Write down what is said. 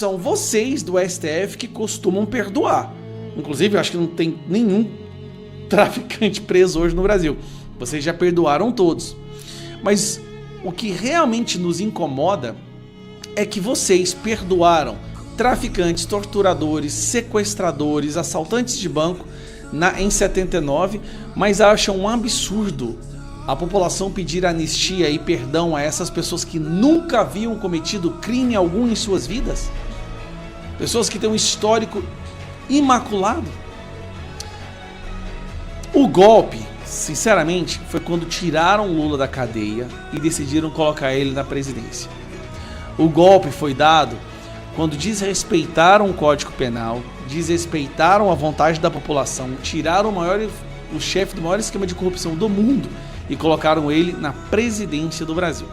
São vocês do STF que costumam perdoar. Inclusive, eu acho que não tem nenhum traficante preso hoje no Brasil. Vocês já perdoaram todos. Mas o que realmente nos incomoda é que vocês perdoaram traficantes, torturadores, sequestradores, assaltantes de banco em 79, mas acham um absurdo a população pedir anistia e perdão a essas pessoas que nunca haviam cometido crime algum em suas vidas? Pessoas que têm um histórico imaculado? O golpe, sinceramente, foi quando tiraram Lula da cadeia e decidiram colocar ele na presidência. O golpe foi dado quando desrespeitaram o Código Penal, desrespeitaram a vontade da população, tiraram o chefe do maior esquema de corrupção do mundo e colocaram ele na presidência do Brasil.